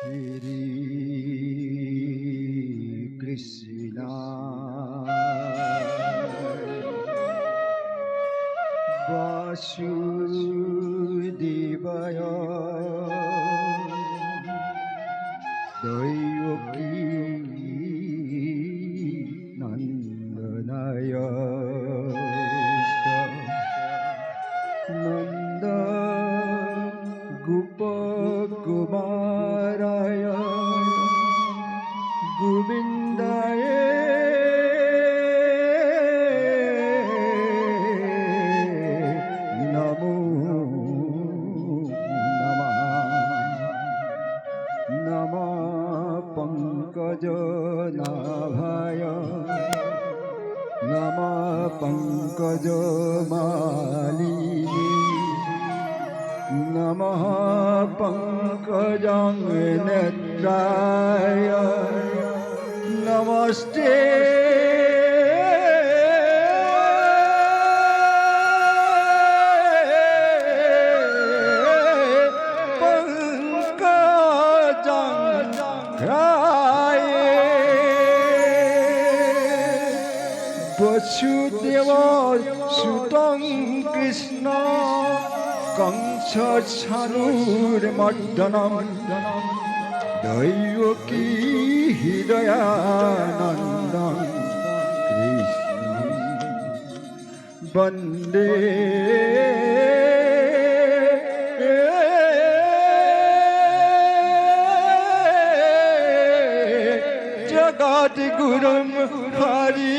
Hare Krishna Vasudevaya Devaki Nandanaya Nanda Gopakumaraya Govindaya Namo Namah Namah Pankajanaಭaya Namah Pankajamaline Namah Pankajang Netraya Namaste Pankajang Raye Vasudeva Sutam Krishna Kamsa Chanur Mardanam Devaki Hridayanandam Krishna Bande Jagat Gurum Hari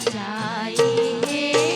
যাই হে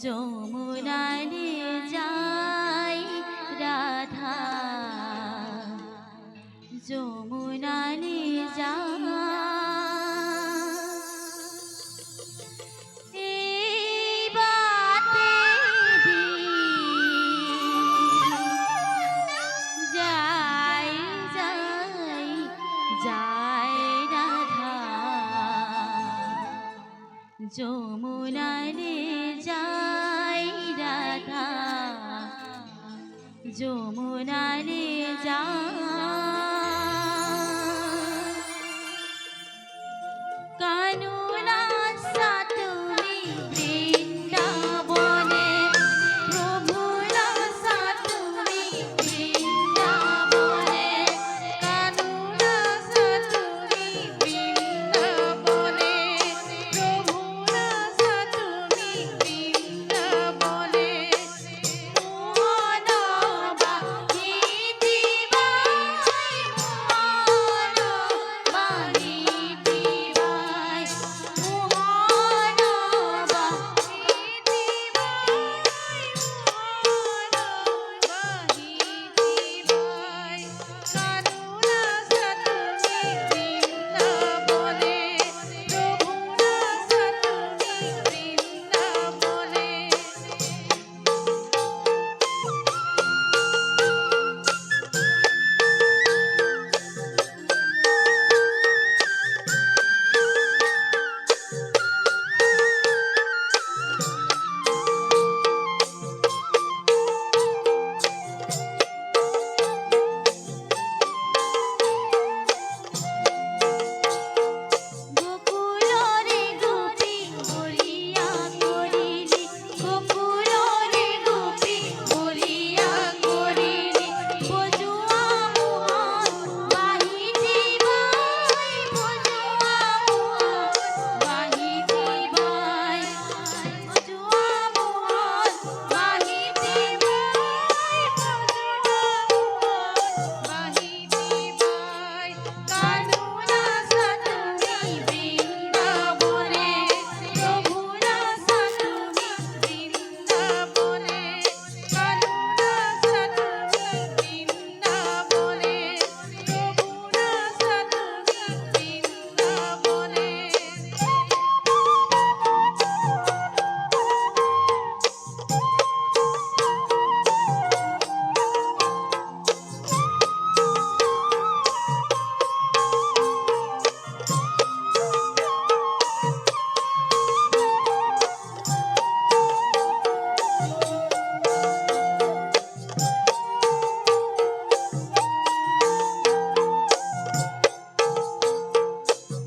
যমুনারে যাই রাধা যমুনারে যাই এই বাতে যাই যাই যাই রাধা যমুনারে যাই রাধা যমুনারে যাই কানুনা সাতুমি বৃন্দাবনে প্রভুরা সাতুমি বৃন্দাবনে কানুনা সাতুমি বৃন্দাবনে প্রভুরা সাতুমি বৃন্দাবনে মোহন বাহি দিবাই মোহন বাহি দিবাই মোহন বাহি দিবাই মোহন বাহি দিবাই কানুনা সাতুমি বৃন্দাবনে প্রভুরা সাতুমি বৃন্দাবনে গোকুলরে গোপী বলিয়া করিলি গোকুলরে গোপী বলিয়া করিলি বজুয়া মোহন বাহি দিবাই বজুয়া মোহন বাহি দিবাই বজুয়া মোহন বাহি দিবাই বাহি দিবাই কানুনা সাতুমি বৃন্দাবনে প্রভুরা সাতুমি বৃন্দাবনে কানুনা সাতুমি বৃন্দাবনে প্রভুরা সাতুমি বৃন্দাবনে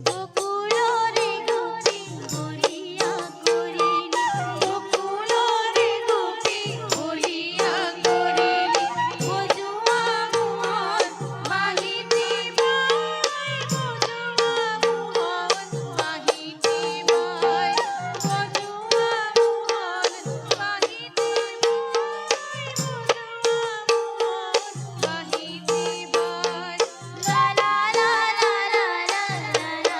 গোকুলরে গোপী বলিয়া করিলি গোকুলরে গোপী বলিয়া করিলি বজুয়া মোহন বাহি দিবাই বজুয়া মোহন বাহি দিবাই বজুয়া মোহন বাহি দিবাই বজুয়া মোহন বাহি দিবাই লা লা লা লা লা লা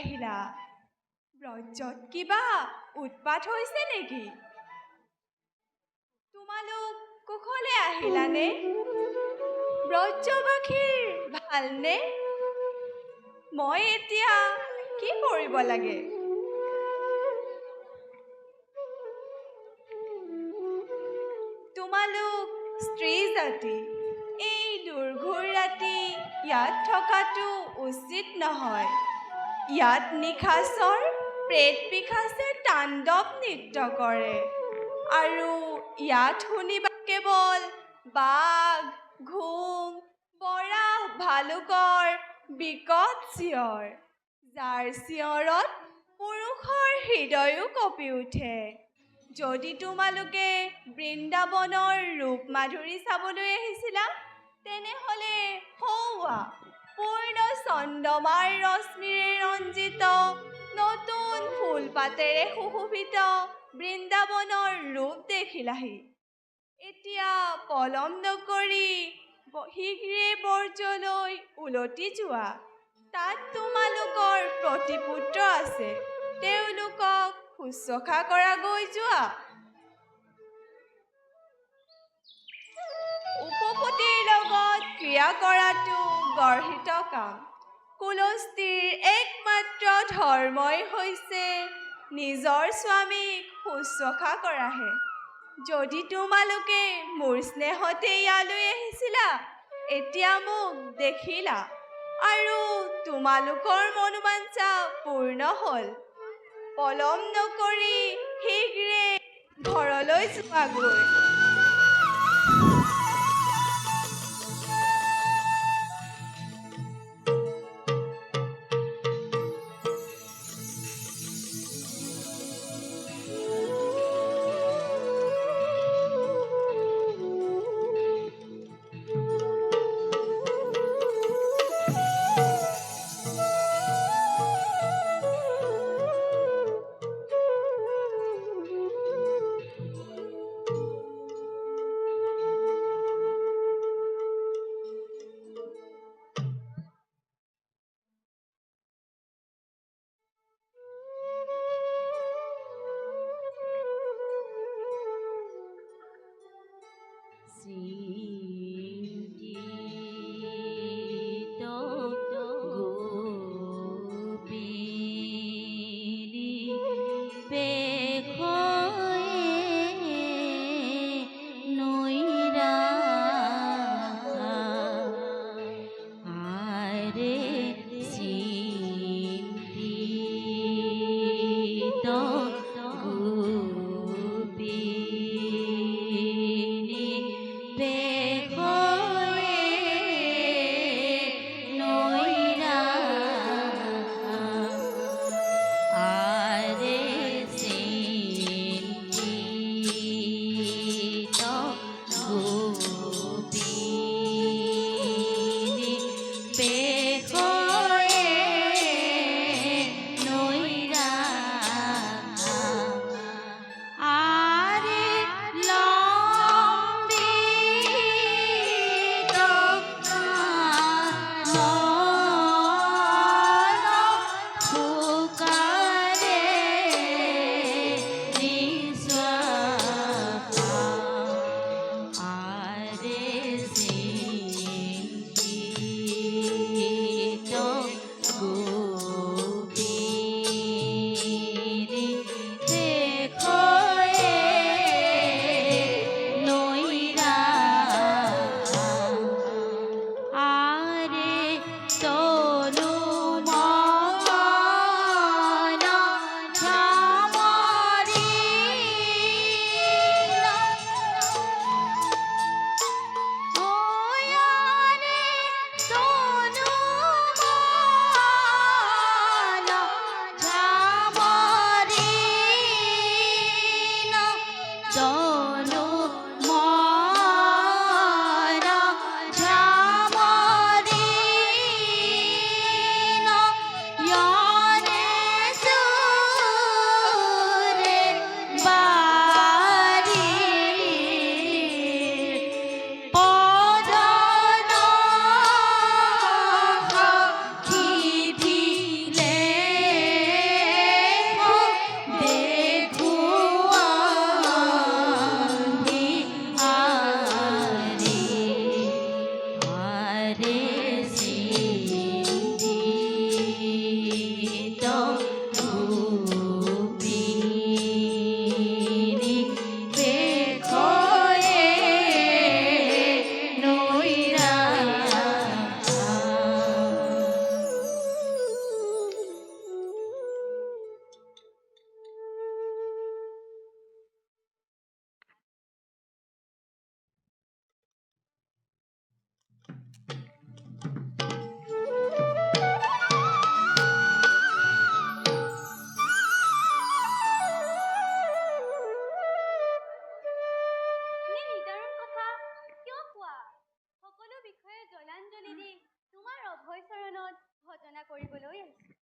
আহিলা? ব্ৰজত কিবা উৎপাত হৈছে নেকি? তোমালোক কুশলে আহিলানে? ব্ৰজবাসীৰ ভালনে? মই এতিয়া কি কৰিব লাগে? তোমালোক স্ত্ৰী জাতি, এই দুৰ্ঘোৰ ৰাতি ইয়াত থকাটো উচিত নহয়। ইয়াত নিশাচৰ প্ৰেত পিশাচে তাণ্ডৱ নৃত্য কৰে আৰু ইয়াত শুনিবা কেৱল বাঘ, ঘোং, বৰাহ, ভালুকৰ বিকট চিঞৰ, যাৰ চিঞৰত পুৰুষৰ হৃদয়ো কঁপি উঠে। যদি তোমালোকে বৃন্দাবনৰ ৰূপ মাধুৰী চাবলৈ আহিছিলা, তেনেহ'লে সৌৱা পূৰ্ণ চন্দ্ৰমাৰ ৰশ্মিৰে ৰঞ্জিত নতুন ফুলপাতেৰে সুশোভিত বৃন্দাবনৰ ৰূপ দেখিলাহি। এতিয়া পলম নকৰি শীঘ্ৰে বৰ্জলৈ উলটি যোৱা। তাত তোমালোকৰ প্ৰতিপুত্ৰ আছে, তেওঁলোকক শুশ্ৰূষা কৰাগৈ যোৱা। উপপতিৰ লগত ক্ৰিয়া কৰাটো গৰ্হিত কাম। কুলস্থিৰ একমাত্ৰ ধৰ্মই হৈছে নিজৰ স্বামীক শুশ্ৰূষা কৰাহে। যদি তোমালোকে মোৰ স্নেহতে ইয়ালৈ আহিছিলা, এতিয়া মোক দেখিলা আৰু তোমালোকৰ মনোবাঞ্ছা পূৰ্ণ হ'ল। পলম নকৰি শীঘ্ৰে ঘৰলৈ যোৱাগৈ। প্ৰাৰ্থনা কৰিবলৈ আহিছোঁ।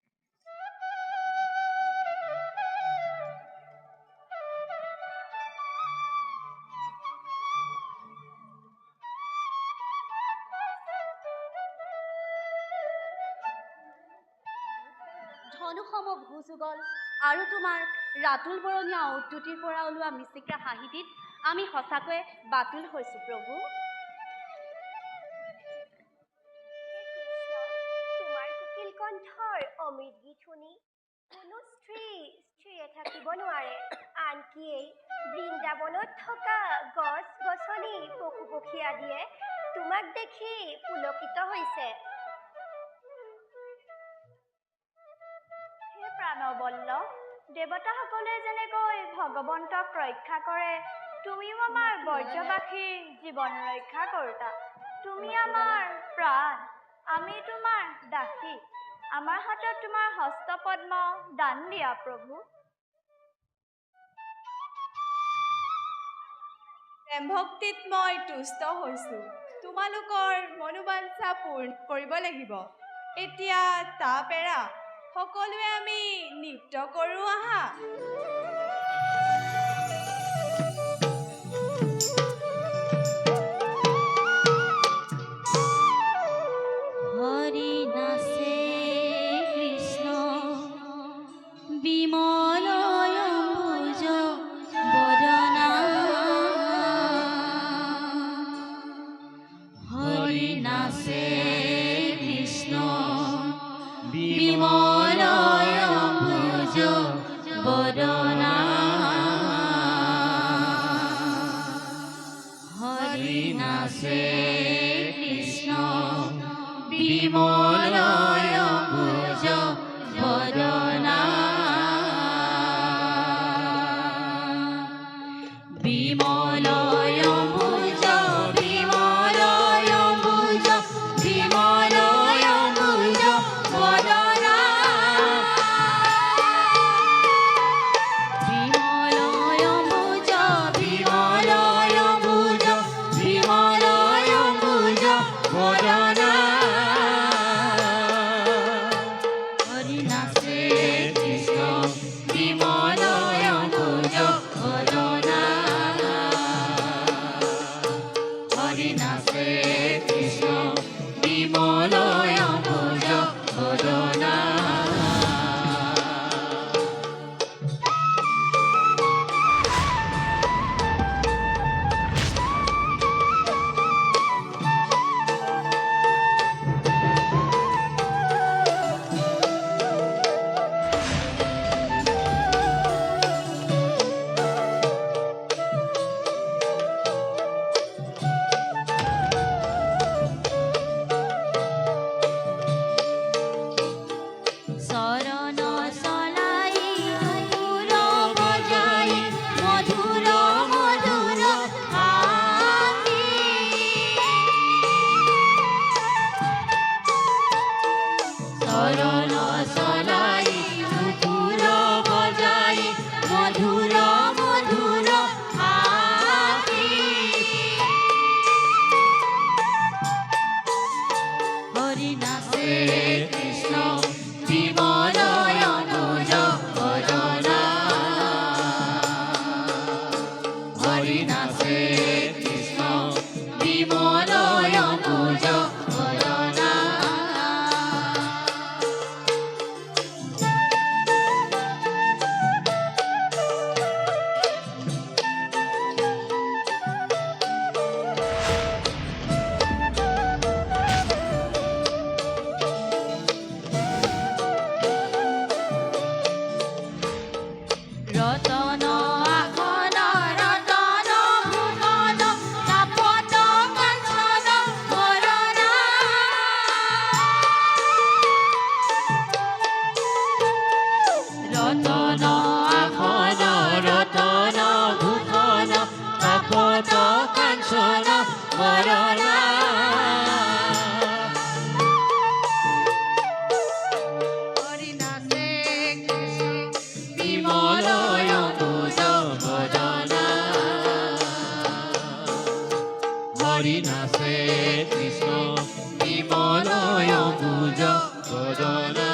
ধনুসম ভূযুগল আৰু তোমাৰ ৰাতুল বৰণীয়া উদ্ধতিৰ পৰা ওলোৱা মিচিকা হাঁহিটিত আমি সঁচাকৈয়ে বাতুল হৈছোঁ প্ৰভু। তোমাৰ কুকিল কণ্ঠৰ অমৃত গীত শুনি কোনো স্ত্ৰীয়ে থাকিব নোৱাৰে। আনকি এই বৃন্দাবনত থকা গছ গছনি পশু পক্ষী আদিয়ে তোমাক দেখি পুলকিত হৈছে। হে প্ৰাণবল্ল, দেৱতাসকলে যেনেকৈ ভগৱন্তক ৰক্ষা কৰে, তুমিও আমাৰ ব্ৰজবাসীৰ জীৱন ৰক্ষা কৰোতা। তুমি আমাৰ প্ৰাণ, আমি তোমাৰ দাসী। আমাৰ হাতত তোমাৰ হস্তপদ্ম দান দিয়া প্ৰভু। প্ৰেম ভক্তিত মই তুষ্ট হৈছোঁ। তোমালোকৰ মনোবাঞ্ছা পূৰ্ণ কৰিব লাগিব। এতিয়া তাপ এৰা, সকলোৱে আমি নৃত্য কৰোঁ আহা। হৰি নাচে কৃষ্ণ বিমল অম্বুজ বদনা, হৰি নাচে কৃষ্ণ বিমল অম্বুজ বদনা, হৰি নাচে কৃষ্ণ বিমল অম্বুজ বদনা, বিমল অম্বুজ বিমল অম্বুজ বিমল অম্বুজ বদনা, বিমল অম্বুজ বিমল অম্বুজ বিমল অম্বুজ বদনা, হরি নাচে কৃষ্ণ বিমল অম্বুজ বদনা, হরি নাচে কৃষ্ণ বিমল অম্বুজ বদনা। শরণ চলাই মধুর বজাই মধুর মধুর হাসি, শরণ চলাই মধুর বজাই মধুর মধুর হাসি, হরি নাচে কৃষ্ণ বিমল অম্বুজ বদনা, হরি নাচে কৃষ্ণ বিমল অম্বুজ বদনা। নাচে কৃষ্ণ বিমলয় ভুজ বদনা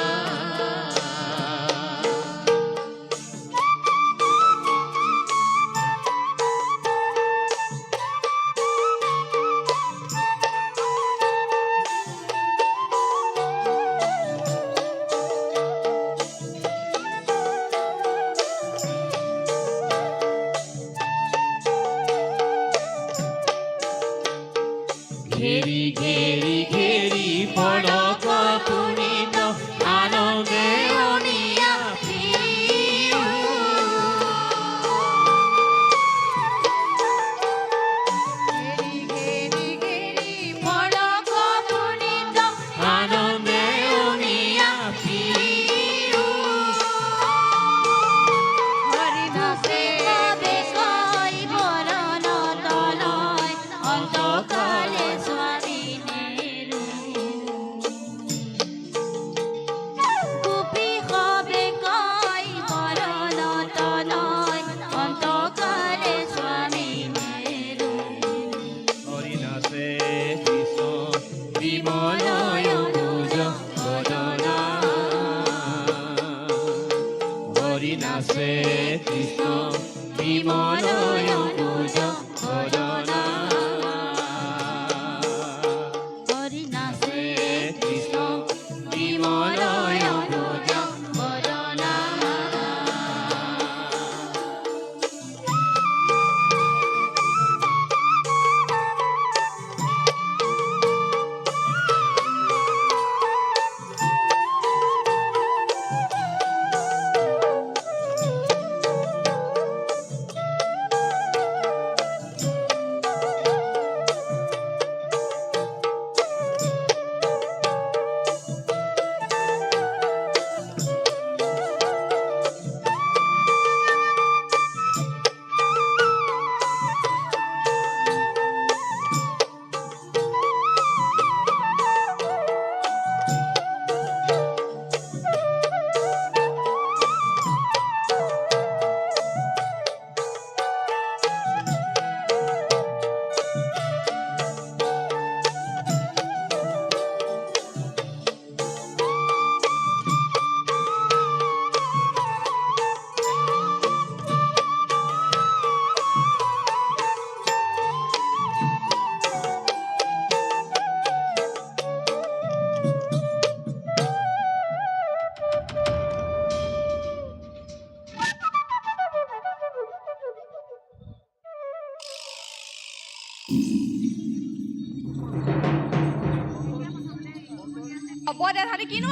ঘেৰি ঘেৰি ঘেৰি পৰক পুনিত আনন্দে অনিয়া পিউ। ঘেৰি ঘেৰি ঘেৰি পৰক পুনিত আনন্দে অনিয়া পিউ। হৰি নাচে বেকৈ বৰণ তলয় অন্তকালে স্বামী নেৰু। গোপী সবে কয় বৰণ তলয় অন্তকালে স্বামী নেৰু। হৰি নাচে কৃষ্ণ বিমলয় ভুজ বদনা। হৰি নাচে কৃষ্ণ বিমলয় ভুজ বদনা। হৰি নাচে কৃষ্ণ বিমলয় ভুজ বদনা। হ'ব দে তাহাঁতি কিনো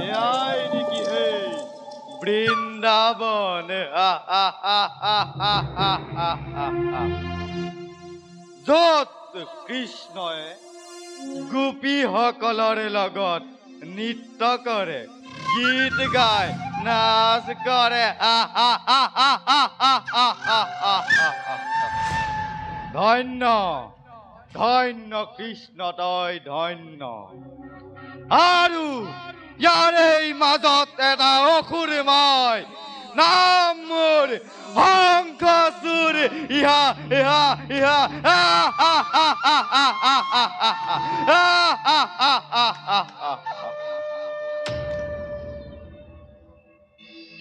এয়াই নেকি এই বৃন্দাবন য'ত কৃষ্ণই গোপীসকলৰ লগত নৃত্য কৰে, গীত গায়, নাচ কৰে। ধন্য ধন্য কৃষ্ণ, তই ধন্য। আৰু ইয়াৰে মাজত এটা অসুৰময় নাম মোৰ শংখচূড়। ইহা ইহা ইহা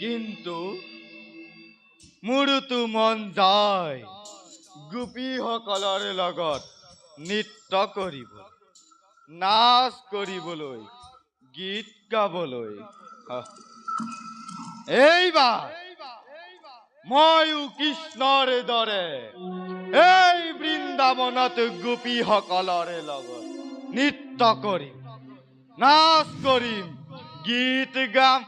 কিন্তু মোৰোতো মন যায় গোপীসকলৰ লগত নৃত্য কৰিবলৈ, নাচ কৰিবলৈ, গীত গাবলৈ। এইবাৰ ময়ো কৃষ্ণৰ দৰে এই বৃন্দাবনত গোপীসকলৰ লগত নৃত্য কৰিম, নাচ কৰিম, গীত গাম।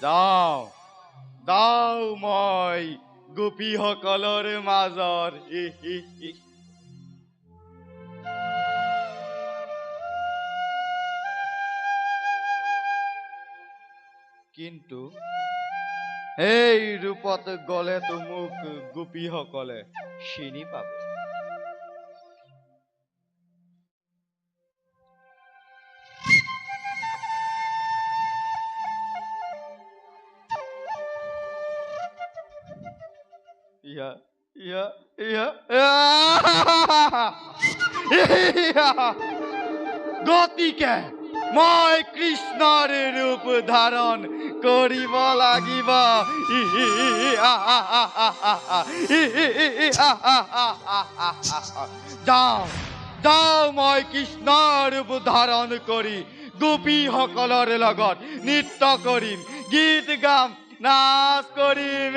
যাওঁ যাওঁ মই গোপীসকলৰ মাজত। কিন্তু এই ৰূপত গ'লেতো মোক গোপীসকলে চিনি পাব। ইয়া ইয়া ইয়া গতিকে মই কৃষ্ণৰ ৰূপ ধাৰণ কৰিব লাগিব। যাওঁ যাওঁ মই কৃষ্ণৰ ৰূপ ধাৰণ কৰি গোপীসকলৰ লগত নৃত্য কৰিম, গীত গাম, নাচ কৰিম।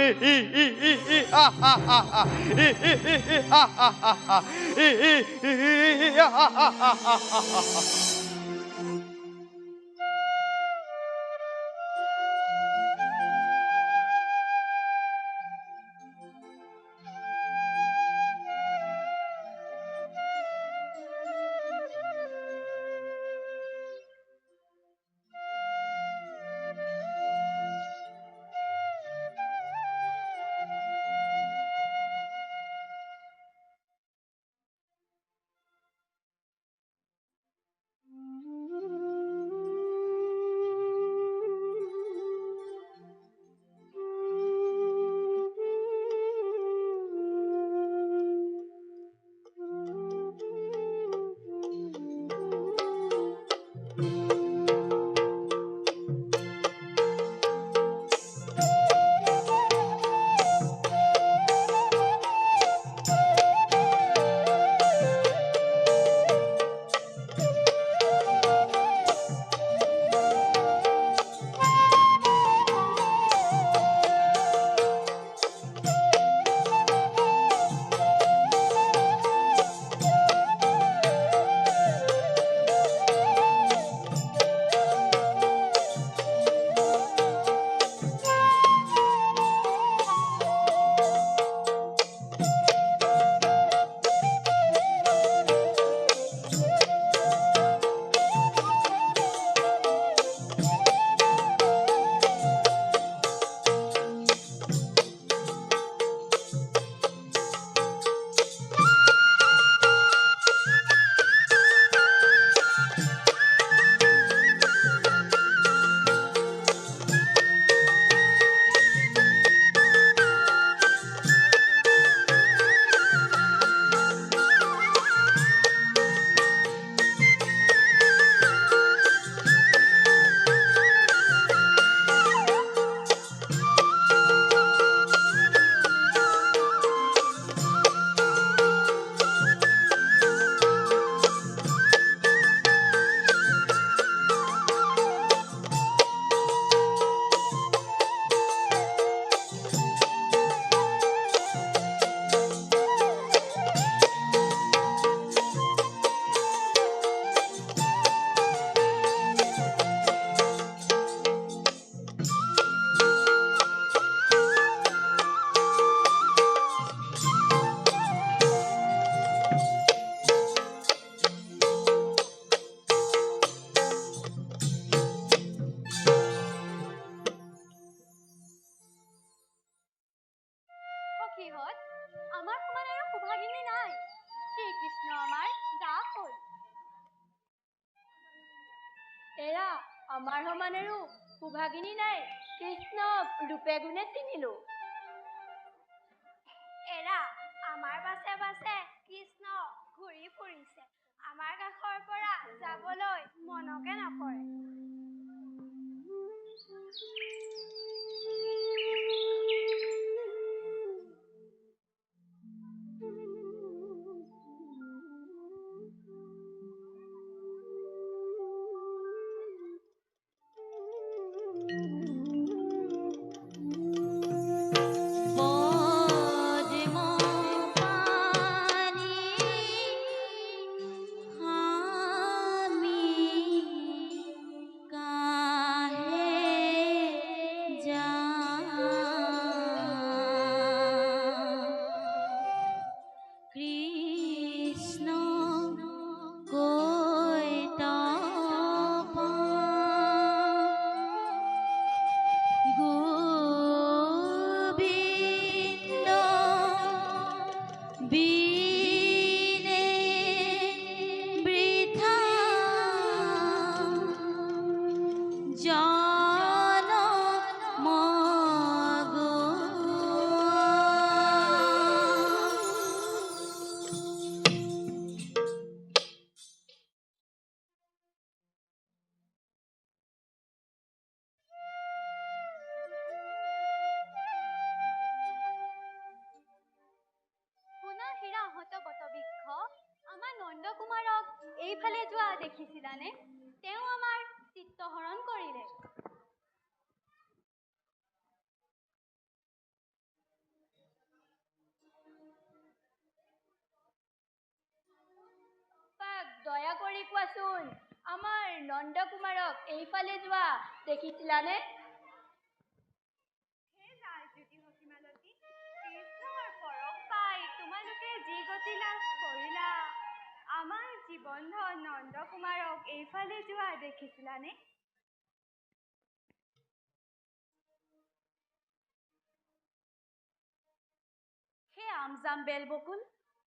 আমাৰ সমান আৰু সুভাগিনী নাই। শ্ৰীকৃষ্ণ আমাৰ দাস হ'ল। এৰা আমাৰ সমান আৰু সুভাগিনী নাই। কৃষ্ণক ৰূপে গুণে চিনিলো। এৰা আমাৰ পাছে পাছে কৃষ্ণ ঘূৰি ফুৰিছে, আমাৰ কাষৰ পৰা যাবলৈ মনকে নকৰে। এইফালে যোৱা দেখিছিলানে? তেওঁ আমাৰ চিত্তহৰণ কৰিলে। দয়া কৰি কোৱাচোন, আমাৰ নন্দ কুমাৰক এইফালে যোৱা দেখিছিলানে? কৃষ্ণৰ পৰশ পাই তোমালোকে যি গতি লাভ কৰিলা, আমাৰ জীৱন্ধন নন্দ কুমাৰক এইফালে যোৱা দেখিছিলানে? হে আমজাম বেলবকুল,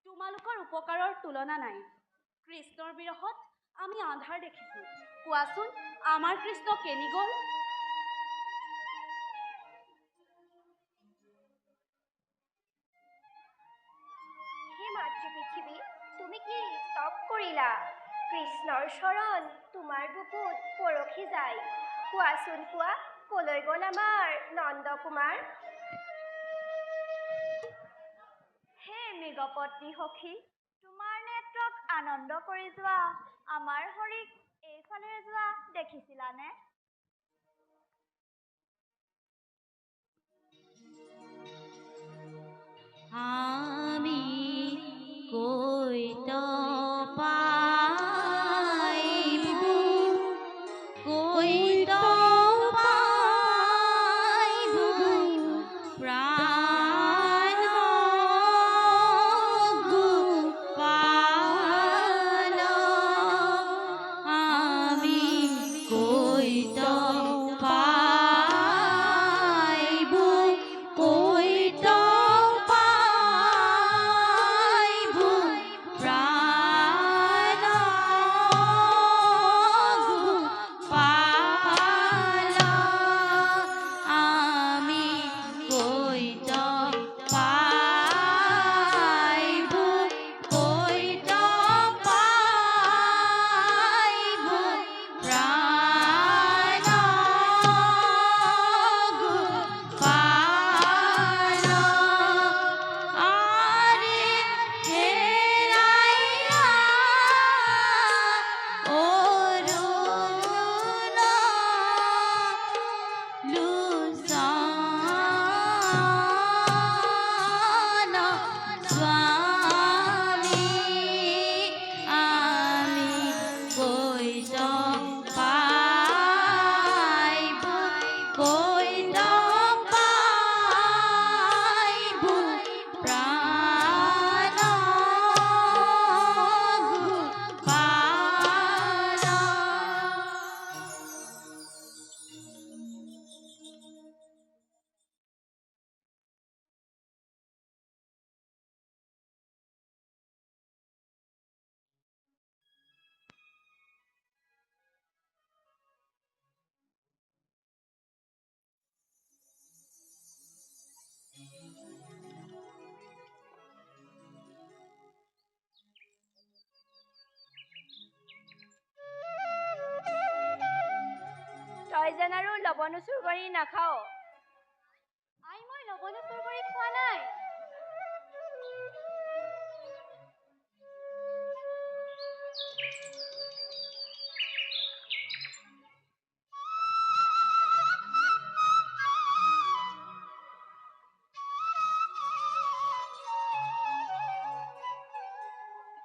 তোমালোকৰ উপকাৰৰ তুলনা নাই। কৃষ্ণৰ বিৰহত আমি আন্ধাৰ দেখিছোঁ। কোৱাচোন, আমাৰ কৃষ্ণ কেনি গ'ল? হে মাতৃ পৃথিৱী, তুমি কি তপ কৰিলা? কৃষ্ণৰ চৰণ তোমাৰ বুকুত পৰখি যায়। কোৱাচোন কোৱা, কলৈ গ'ল আমাৰ নন্দ কুমাৰ? হে মৃগপত্নী সখী, তোমাৰ নেত্ৰক আনন্দ কৰি যোৱা আমাৰ হৰিক এইফালে যোৱা দেখিছিলানে? আমি কৈত পাইবো, কৈত পাইবো প্ৰাণ গোপাল। আমি কৈত পাইবো, কৈত পাইবো প্ৰাণ গোপাল। আমি কৈত পাইবো, কৈত পাইবো প্ৰাণ গোপাল। আরে হেরাইয়া অরুণ লোচন স্বামী, আমি কৈত পাইবো, কৈত পাইবো প্ৰাণ গোপাল। তই যেন আৰু লৱণো চুৰ কৰি নাখাও। আই, মই লৱণো চুৰ কৰি খোৱা নাই।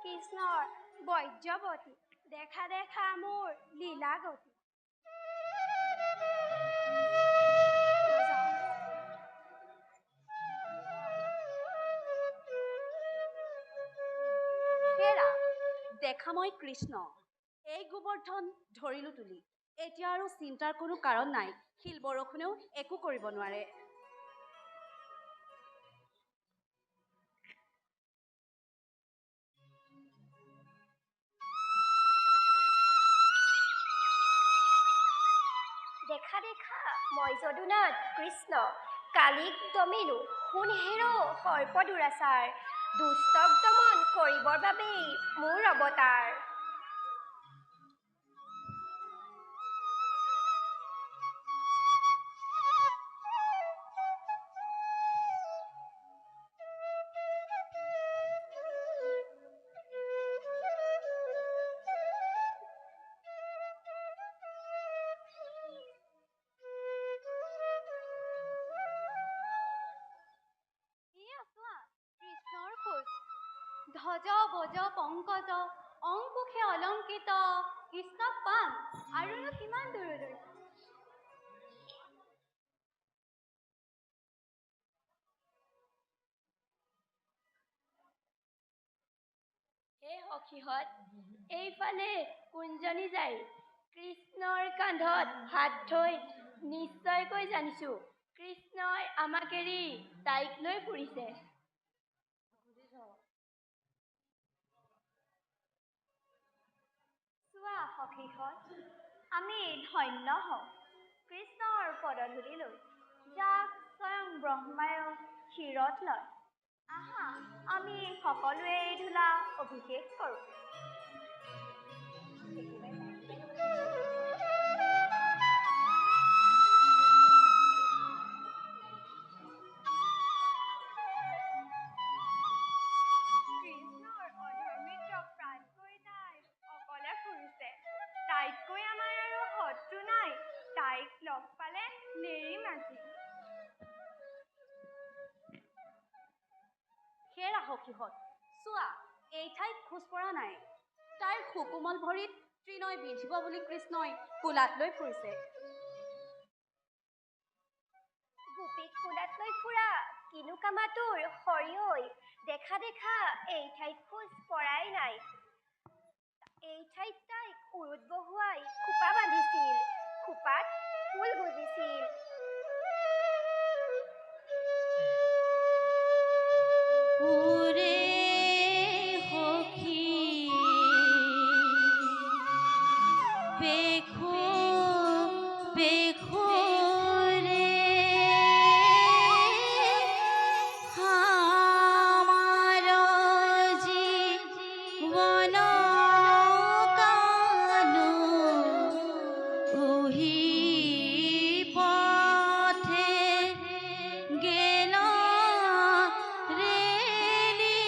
কৃষ্ণৰ বৈজ্যৱতী, দেখা দেখা মোৰ লীলাগতি। হেৰা, দেখা মই কৃষ্ণ। এই গোবৰ্ধন ধৰিলো তুলি। এতিয়া আৰু চিন্তাৰ কোনো কাৰণ নাই। শিল বৰষুণেও একো কৰিব নোৱাৰে। দেখা দেখা মই যদুনাথ কৃষ্ণ, কালিক দমিলো সোণ হেৰ সৰ্প দুৰাচাৰ। দুষ্টক দমন কৰিবৰ বাবেই মোৰ অৱতাৰ। ধ্বজ বজ পংকজ অংকুশে অলংকৃত কৃষ্ণক পাম আৰুনো কিমান দূৰলৈ। হে সখীহঁত, এইফালে কোনজনী যায়? কৃষ্ণৰ কান্ধত হাত থৈ নিশ্চয়কৈ জানিছো কৃষ্ণই আমাক এৰি তাইক লৈ ফুৰিছে। চোৱা সখীহঁত, আমি ধন্য হওঁ কৃষ্ণৰ পদধূলিলৈ, যাক স্বয়ং ব্ৰহ্মায়ো শিৰত লয়। আহা, আমি সকলোৱে এই ধূলা অভিষেক কৰোঁ। কৃষ্ণৰ অধৰ্মিত্ৰক প্ৰাণ কৰি তাই অকলে ফুৰিছে। তাইতকৈ আমাৰ আৰু শত্ৰু নাই, তাইক লগ পালে নেৰিম আজি। হেৰা সখীহঁত, চোৱা এই ঠাইত খোজ পৰা নাই। তাইৰ সুকোমল ভৰিত তৃণয় বিধিব বুলি কৃষ্ণই কোলাত লৈ ফুৰিছে। গোপীক কোলাত লৈ ফুৰা কিনো কামাটোৰ সৰিয়ৈ, দেখা দেখা এই ঠাইত খোজ পৰাই নাই। এই ঠাইত তাইক উৰুত বহুৱাই খোপা বান্ধিছিল, খোপাত ফুল গুজিছিল। ওরে সখী পেখো পেখো রে আমার জীবন কানো ওহি পথে গেল রেলি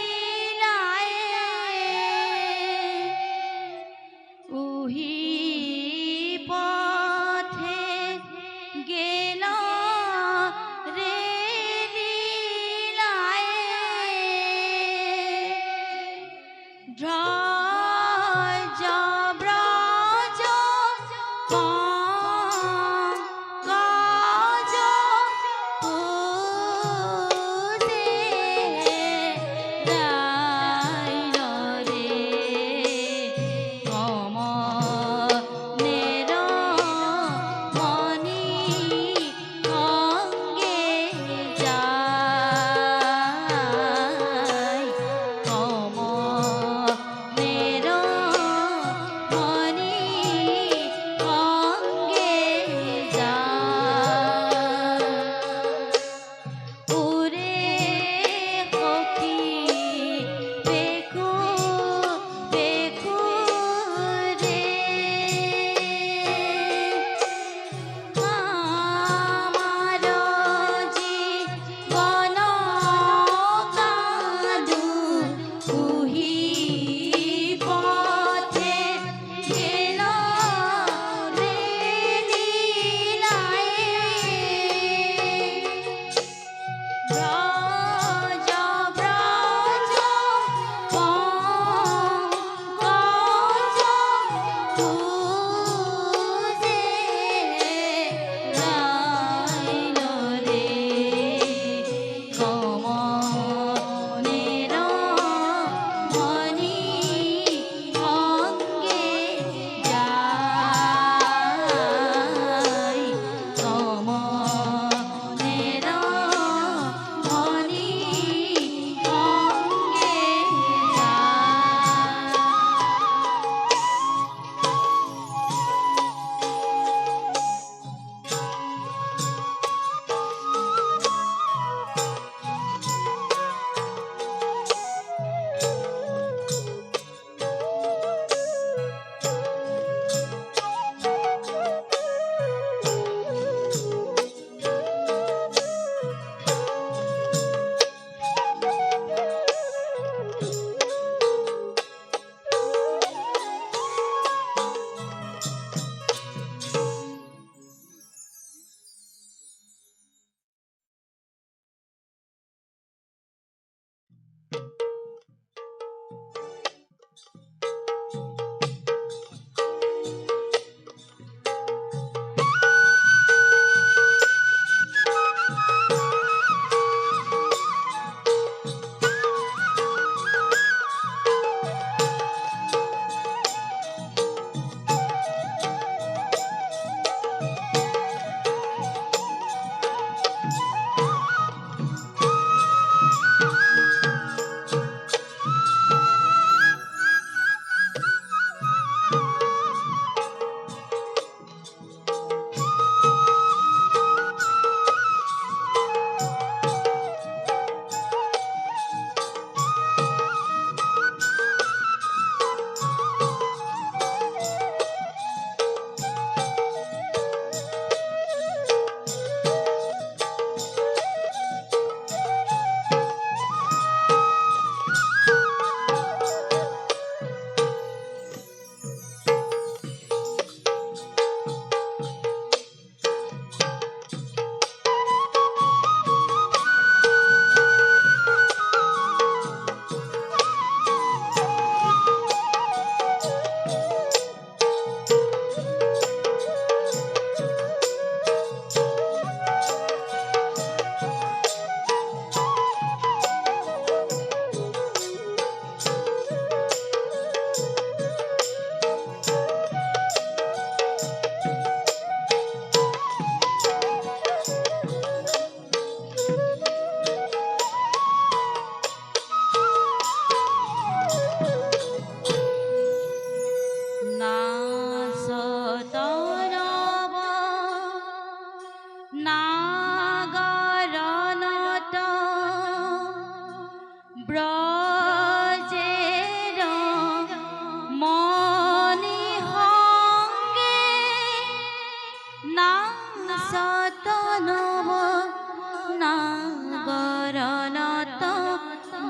নাগৰণত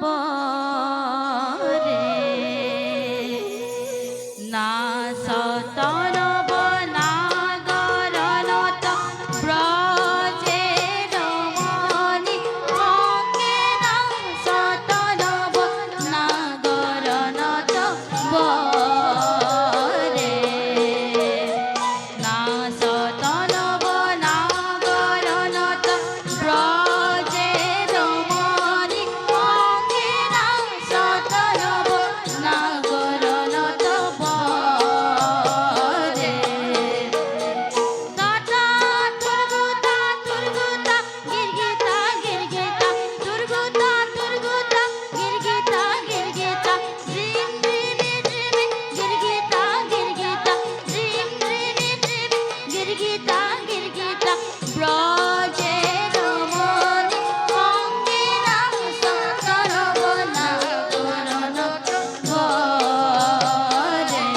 বৰে নাচত নব নাগৰণত ব্ৰজে ৰমণী অংগে নাচত নব নাগৰণত বৰে নাচত নব নাগৰণত ব্ৰজে ৰমণী অংগে নাচত নব নাগৰণত বৰে টাটা তুৰ্গুতা তুৰ্গুতা গিৰগিতা গিৰগিতা তুৰ্গুতা তুৰ্গুতা গিৰগিতা গিৰগিতা ৰিম ৰিমি ৰিমি গিৰগিতা গিৰগিতা ৰিম ৰিমি ৰিমি গিৰগিতা গিৰগিতা ব্ৰজে ৰমণী অংগে নাচত নব নাগৰণত বৰে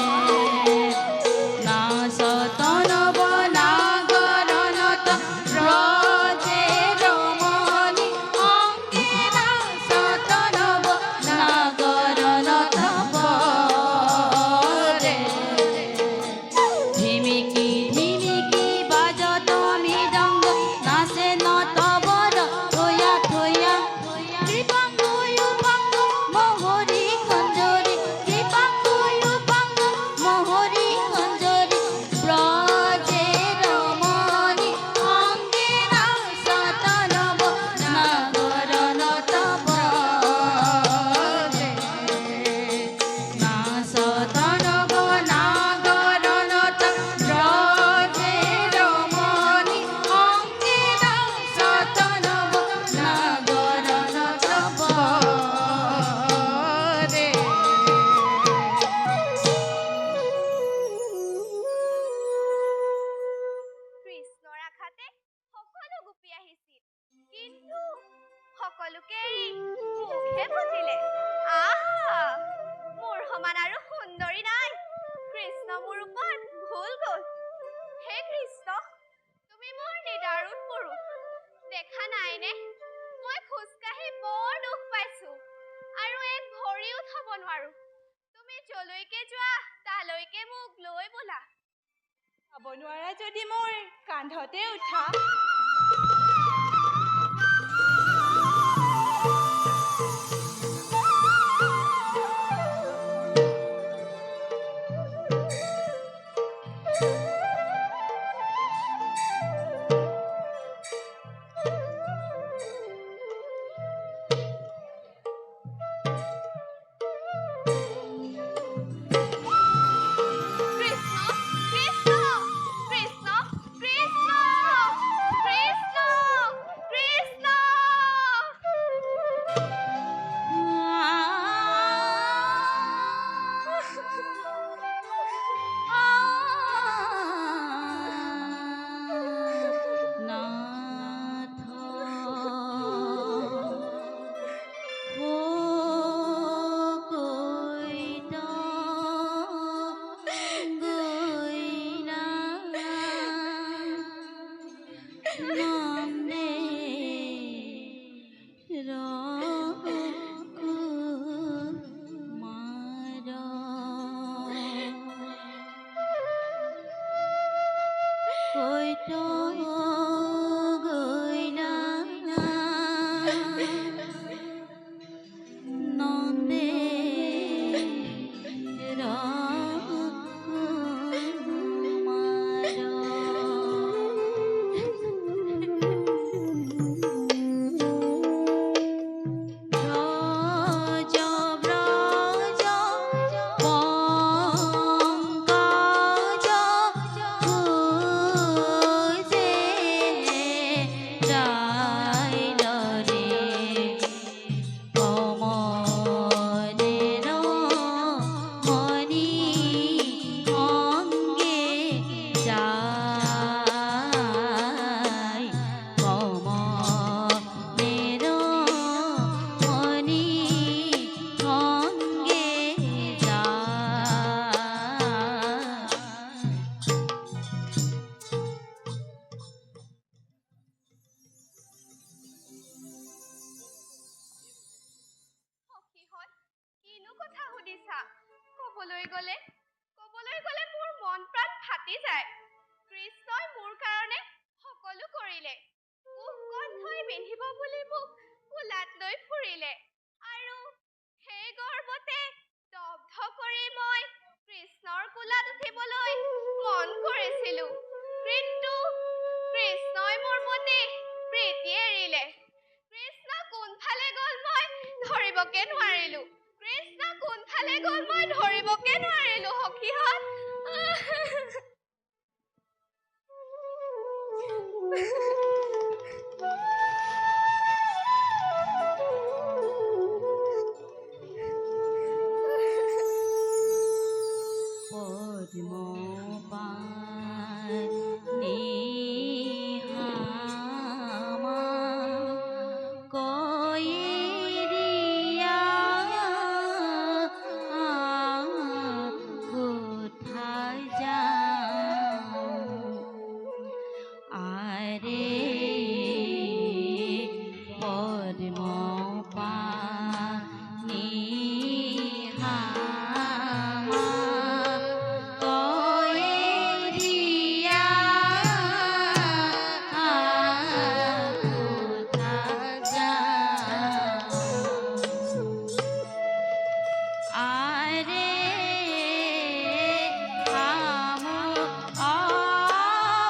নাচত নব নাগৰণত ব্ৰজে ৰমণী অংগে নাচত নব নাগৰণত বৰে ধিমিকি ধিমিকি বাজত মৃদঙ্গ নাচে নটবর থয়া থয়া কৃপাঙ্গ উপাঙ্গ মোহরি খঞ্জরি কৃপাঙ্গ উপাঙ্গ মোহরি খঞ্জরি ব্রজে রমণী অঙ্গে নাচত নব নাগৰণত বৰে নাচত নব নাগৰণত ব্ৰজে ৰমণী অংগে নাচত নব নাগৰণত বৰে কৃষ্ণৰ আঘাতে সকলো গোপী আহিছিল, কিন্তু সকলোকে এৰি মোকহে বুজিলে। আহা, মোৰ সমান আৰু সুন্দৰী নাই। কৃষ্ণ মোৰ ওপৰত ভুল গ'ল। হে কৃষ্ণ, তুমি মোৰ নিদাৰুণ পুৰুষ। দেখা নাইনে মই খোজকাঢ়ি বৰ দুখ পাইছো আৰু এক ভৰিও থ'ব নোৱাৰো। তুমি যলৈকে যোৱা তালৈকে মোক লৈ বোলা। খাব নোৱাৰা যদি মোৰ কান্ধতে উঠা। কৃষ্ণ কৃষ্ণ কৃষ্ণ কৃষ্ণ কৃষ্ণ নাথ কৈত গৈৰা নন্দে কৈত গৈৰা নন্দে ব্রজ ব্রজ পঙ্কজ দিছা। ক'বলৈ গ'লে মোৰ মন প্ৰাণ ফাটি যায়। কৃষ্ণই মোৰ কাৰণে সকলো কৰিলে। মোক কণ্ঠই পিন্ধিব বুলি মোক কোলাত লৈ ফুৰিলে। আৰু সেই গৰ্বতে দগ্ধ কৰি মই কৃষ্ণৰ কোলাত উঠিবলৈ মন কৰিছিলোঁ। কিন্তু কৃষ্ণই মোৰ প্ৰতি প্ৰীতি এৰিলে। কৃষ্ণ কোনফালে গ'ল মই ধৰিবকে নোৱাৰিলোঁ। সখীহঁত। পদ্ম পাণি হামা কইৰিয়া কোথায় যাওঁ আরে পদ্ম পাণি হামা কইরিয়া কোথায় যাওঁ আরে হাম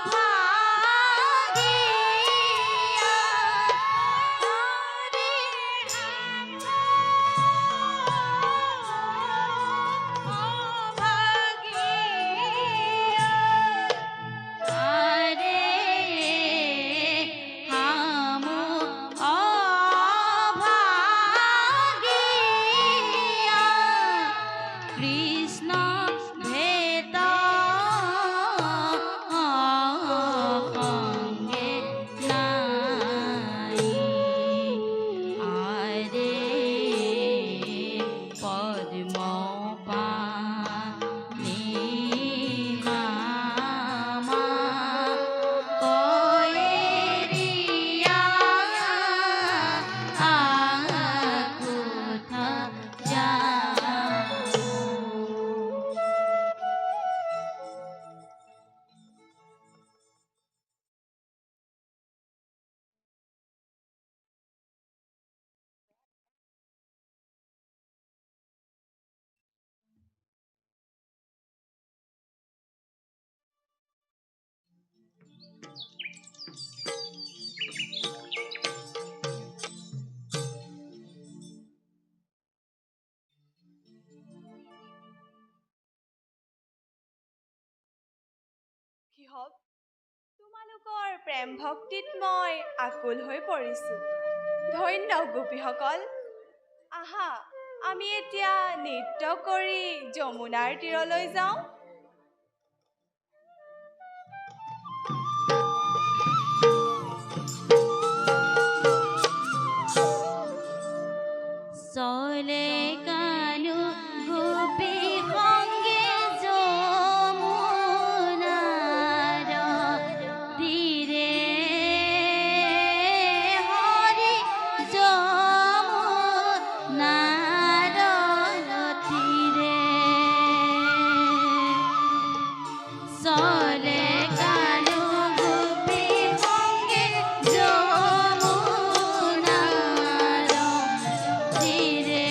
অভাগিয়া আরে হাম অভাগিয়া কৃষ্ণ ভেদ সঙ্গে নাই আরে পদ্ম পাণি হামা কইরিয়া কোথায় যাওঁ কিহক তোমালোকৰ প্ৰেম ভক্তিত মই আকুল হৈ পৰিছোঁ। ধন্য গোপীসকল, আহা আমি এতিয়া নৃত্য কৰি যমুনাৰ তীৰলৈ যাওঁ। চলে কানু গোপী সঙ্গে যমুনার তীরে হরি যমুনার তীরে চলে কানু গোপী সঙ্গে যমুনার তীরে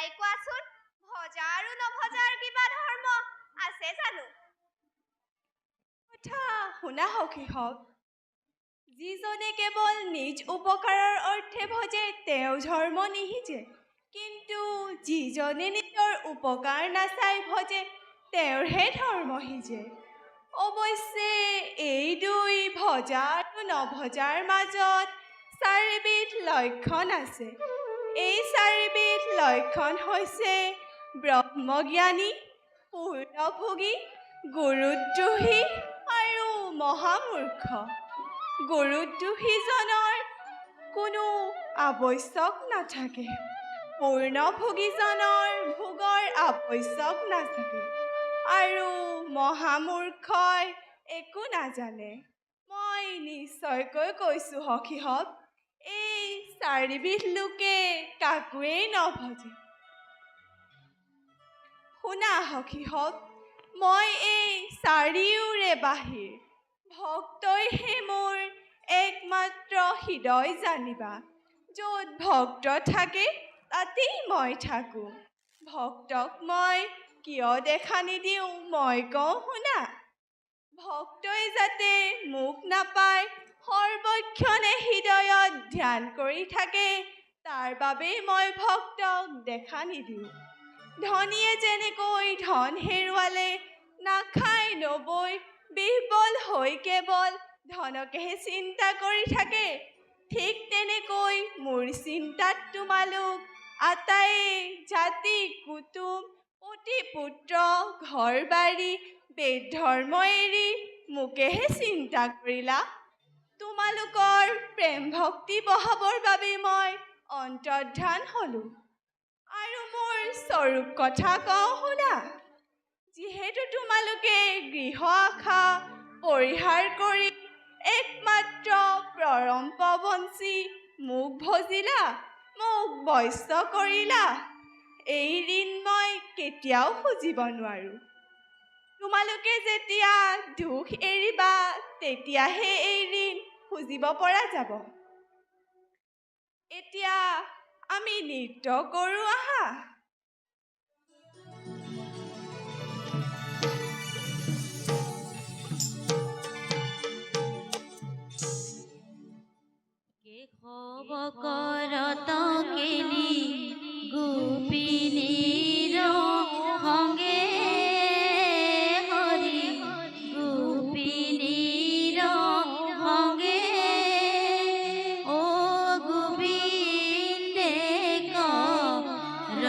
নাই কোৱাচোন, ভজা আৰু নভজাৰ কিবা ধৰ্ম আছে জানো? কথা শুনা সখীহক, যিজনে কেৱল নিজ উপকাৰৰ অৰ্থে ভজে তেওঁ ধৰ্ম নিসিজে, কিন্তু যিজনে নিজৰ উপকাৰ নাচাই ভজে তেওঁৰহে ধৰ্ম সিজে। অৱশ্যে এই দুই ভজা আৰু নভজাৰ মাজত চাৰিবিধ লক্ষণ আছে। এই চাৰিবিধ লক্ষণ হৈছে ব্ৰহ্মজ্ঞানী, পূৰ্ণভোগী, গুৰুদ্ৰোহী আৰু মহামূৰ্খ। গুৰুদ্ৰোহীজনৰ কোনো আৱশ্যক নাথাকে, পূৰ্ণভোগীজনৰ ভোগৰ আৱশ্যক নাথাকে আৰু মহামূৰ্খই একো নাজানে। মই নিশ্চয়কৈ কৈছোঁ সখীহত, এই চাৰিবিধ লোকে কাকোৱেই নভজে। শুনা সখীহত, মই এই চাৰিওৰে বাহিৰ, ভক্তইহে মোৰ একমাত্ৰ হৃদয় জানিবা। য'ত ভক্ত থাকে তাতেই মই থাকোঁ। ভক্তক মই কিয় দেখা নিদিওঁ মই কওঁ শুনা। ভক্তই যাতে মোক নাপায় সৰ্বক্ষণে হৃদয়ত ধ্যান কৰি থাকে, তাৰ বাবেই মই ভক্তক দেখা নিদিওঁ। ধনীয়ে যেনেকৈ ধন হেৰুৱালে নাখাই নবৈ বিহ্বল হৈ কেৱল ধনকেহে চিন্তা কৰি থাকে, ঠিক তেনেকৈ মোৰ চিন্তাত তোমালোক আটায়ে জাতি কুটুম পতি পুত্ৰ ঘৰ বাৰী বেদ ধৰ্ম এৰি মোকেহে চিন্তা কৰিলা। তোমালোকৰ প্ৰেম ভক্তি বঢ়াবৰ বাবে মই অন্তৰ্ধান হ'লোঁ। আৰু মোৰ স্বৰূপ কথা কওঁ শুনা। যিহেতু তোমালোকে গৃহ আশা পৰিহাৰ কৰি একমাত্ৰ পৰম পৱনচী মোক ভজিলা, মোক বৈশ্য কৰিলা, এই ঋণ মই কেতিয়াও খুজিব নোৱাৰোঁ। তোমালোকে যেতিয়া দুখ এৰিবা তেতিয়াহে এই ঋণ খুজিব পৰা যাব। এতিয়া আমি নৃত্য কৰোঁ আহা। কেশৱ কৰত কেলি গোপিনীৰ সংগে হৰি গোপিনীৰ সংগে অ গোবিন্দে কৰ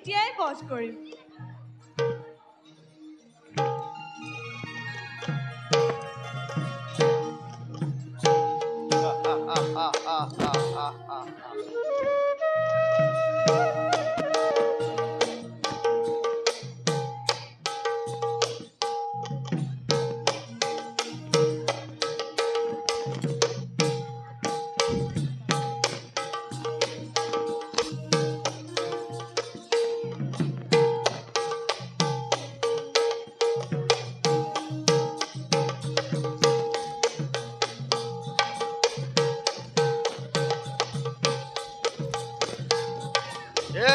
এতিয়াই বধ কৰিম।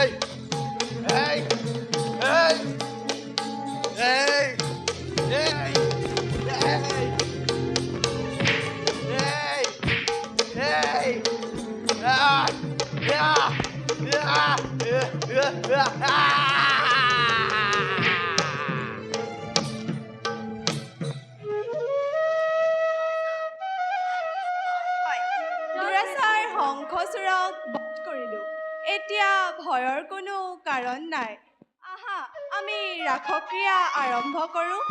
এই এই এই এই এই এই দুৰাচাৰ শংখচূড়ক বধ কৰিলোঁ। এতিয়া ভয়ৰ কোনো কাৰণ নাই। আহা আমি ৰাসক্ৰিয়া আৰম্ভ কৰোঁ।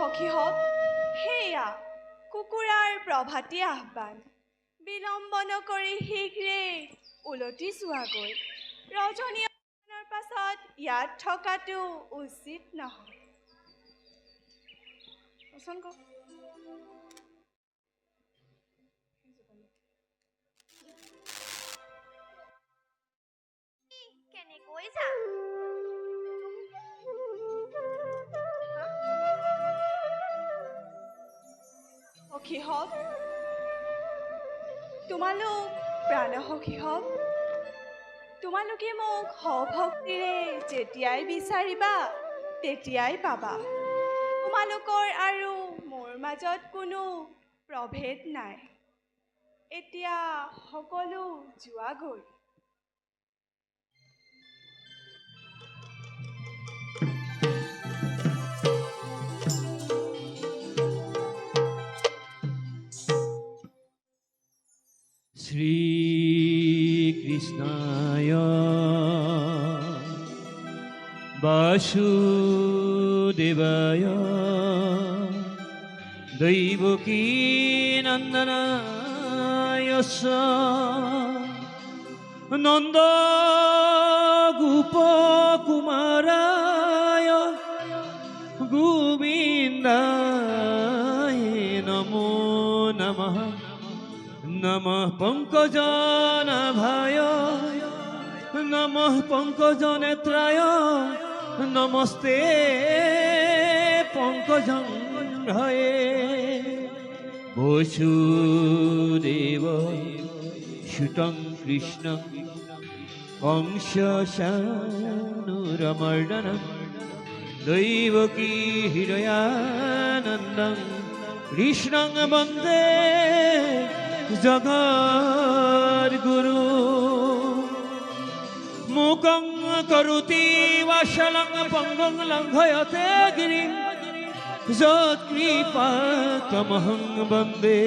সখীহঁত, সেয়া কুকুৰাৰ প্ৰভাতী আহ্বান। বিলম্ব নকৰি শীঘ্ৰে উলটি যোৱাগৈ। ৰজনীৰ পাছত ইয়াত থকাটো উচিত নহয়। পচন্দ কৰ। কেনেকৈ যা সখীহঁত, তোমালোক প্ৰাণসখীহঁত, তোমালোকে মোক সভক্তিৰে যেতিয়াই বিচাৰিবা তেতিয়াই পাবা। তোমালোকৰ আৰু মোৰ মাজত কোনো প্ৰভেদ নাই। এতিয়া সকলো যোৱাগৈ। শ্রীকৃষ্ণায় বাসুদেবায় দৈবকী নন্দনায় নন্দ গোপকুমারায় গোবিন্দায় নমো নমঃ। নমঃ পঙ্কজনাভায় নমঃ পঙ্কজনেত্রায় নমস্তে পঙ্কজংঘ্রয়ে। বসুদেব সুতং কৃষ্ণ কংসশানুরমর্দনম দৈবকী হৃদয়ানন্দং কৃষ্ণং বন্দে জগদ্গুরু। মুকং করোতি বাশালং পঙ্গং লঙ্ঘয়তে গিরিং যৎকৃপাতমহং বন্দে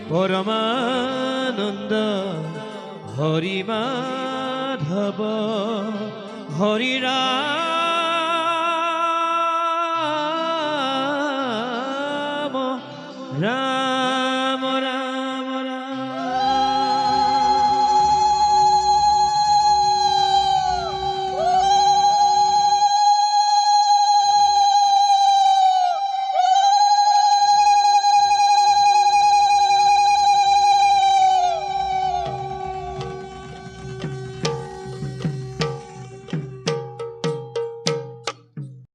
পরমানন্দ হরি মাধব হরি রাম